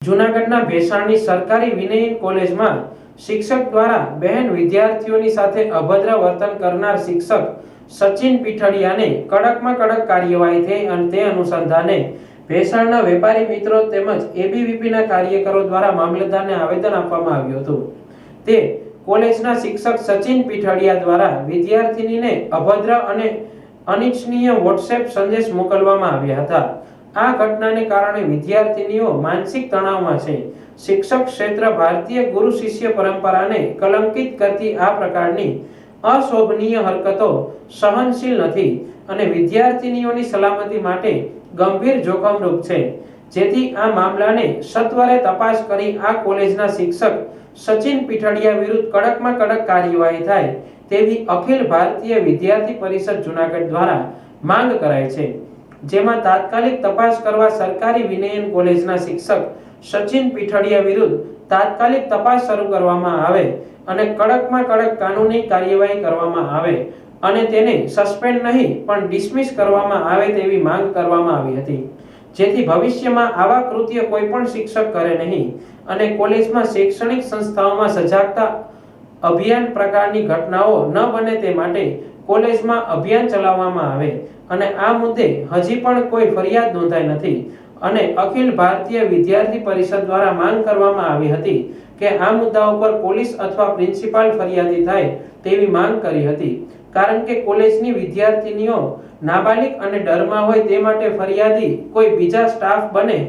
જૂનાગઢના ભેસાણની સરકારી વિનયન કોલેજમાં શિક્ષક દ્વારા બહેન વિદ્યાર્થીઓની સાથે અભદ્ર વર્તન કરનાર શિક્ષક સચિન પીઠડિયાને કડકમાં કડક કાર્યવાહી થઈ અને તે અનુસંધાને ભેસાણના વેપારી મિત્રો તેમજ એબીવીપીના કાર્યકરો દ્વારા મામલતદારને આવેદન આપવામાં આવ્યું હતું। તે કોલેજના શિક્ષક સચિન પીઠડિયા દ્વારા વિદ્યાર્થીનીને અભદ્ર અને અનિચ્છનીય વોટ્સએપ સંદેશ મોકલવામાં આવ્યા હતા। આ ઘટનાને કારણે વિદ્યાર્થીનીઓ માનસિક તણાવમાં છે। શિક્ષક ક્ષેત્ર ભારતીય ગુરુ શિષ્ય પરંપરાને કલંકિત કરતી આ પ્રકારની અશોભનીય હરકતો સહનશીલ નથી અને વિદ્યાર્થીનીઓની સલામતી માટે ગંભીર જોખમરૂપ છે। જેથી આ મામલાને સત્વરે તપાસ કરી આ કોલેજના શિક્ષક સચિન પીઠડિયા વિરુદ્ધ કડકમાં કડક કાર્યવાહી થાય તેવી અખિલ ભારતીય વિદ્યાર્થી પરિષદ જૂનાગઢ દ્વારા માંગ કરાઈ છે। જેમાં તાત્કાલિક તપાસ કરવા સરકારી વિનયન કોલેજના શિક્ષક સચિન પીઠડિયા વિરુદ્ધ તાત્કાલિક તપાસ શરૂ કરવામાં આવે અને કડકમાં કડક કાનૂની કાર્યવાહી કરવામાં આવે અને તેને સસ્પેન્ડ નહીં પણ ડિસમિસ કરવામાં આવે તેવી માંગ કરવામાં આવી હતી। જેથી ભવિષ્યમાં આવા કૃત્ય કોઈ પણ શિક્ષક કરે નહીં અને કોલેજમાં શૈક્ષણિક સંસ્થાઓમાં સજાગતા અભિયાન પ્રકારની ઘટનાઓ ન બને તે માટે કોલેજમાં અભિયાન ચલાવવામાં આવે અને આ મુદ્દે હજી પણ કોઈ ફરિયાદ નોંધાઈ નથી અને અખિલ ભારતીય વિદ્યાર્થી પરિષદ દ્વારા માંગ કરવામાં આવી હતી કે આ મુદ્દા ઉપર પોલીસ અથવા પ્રિન્સિપાલ ફરિયાદી થાય તેવી માંગ કરી હતી। કારણ કે કોલેજની વિદ્યાર્થીનીઓ નાબાલિગ અને ડરમાં હોય તે માટે ફરિયાદી કોઈ બીજા સ્ટાફ બને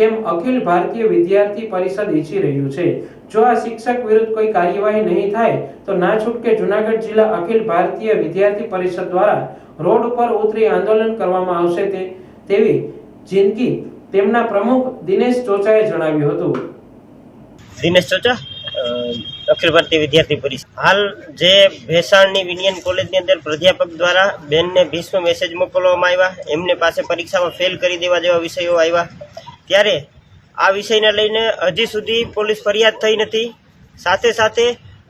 તેમ અખિલ ભારતીય વિદ્યાર્થી પરિષદ ઈચ્છી રહ્યું છે। જો આ શિક્ષક વિરુદ્ધ કોઈ કાર્યવાહી નહીં થાય તો ના છૂટકે જૂનાગઢ જિલ્લા અખિલ ભારતીય વિદ્યાર્થી પરિષદ દ્વારા રોડ ઉપર ઉતરી આંદોલન કરવામાં આવશે તેવી જિંદગી તેમના પ્રમુખ દિનેશ ચોચાએ જણાવ્યું હતું। દિનેશ ચોચા, અખિલ ભારતીય વિદ્યાર્થી પરિષદ। હાલ જે ભેસાણની વિનયન કોલેજની અંદર પ્રાધ્યાપક દ્વારા બેનને ભીષ્મ મેસેજ મોકલવામાં આવ્યા, એમને પાસે પરીક્ષામાં ફેલ કરી દેવા જેવા વિષયો આવ્યા, ત્યારે આ વિષયને લઈને હજી સુધી પોલીસ ફરિયાદ થઈ નથી। સાથે સાથે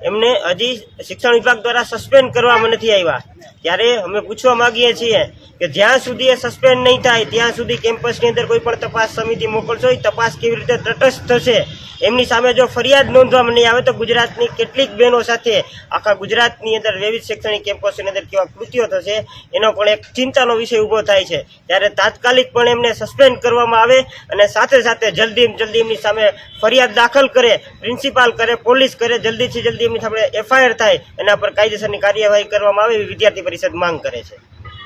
એમને હજી શિક્ષણ વિભાગ દ્વારા સસ્પેન્ડ કરવામાં નથી આવ્યા। ત્યારે અમે પૂછવા માંગીએ છીએ કે જ્યાં સુધી એ સસ્પેન્ડ નહીં થાય ત્યાં સુધી કેમ્પસની અંદર કોઈ પણ તપાસ સમિતિ મોકલશો, એ તપાસ કેવી રીતે તટસ્થ થશે? એમની સામે જો ફરિયાદ નોંધવામાં નહીં આવે તો ગુજરાતની કેટલીક બહેનો સાથે આખા ગુજરાતની અંદર વિવિધ શૈક્ષણિક કેમ્પસની અંદર કેવા કૃત્યો થશે એનો પણ એક ચિંતાનો વિષય ઊભો થાય છે। ત્યારે તાત્કાલિક પણ એમને સસ્પેન્ડ કરવામાં આવે અને સાથે સાથે જલ્દી એમની સામે ફરિયાદ દાખલ કરે, પ્રિન્સિપાલ કરે, પોલીસ કરે, જલ્દીથી જલ્દી એમની સામે એફઆઈઆર થાય, એના પર કાયદેસરની કાર્યવાહી કરવામાં આવે એવી વિદ્યાર્થી પરિષદ માંગ કરે છે।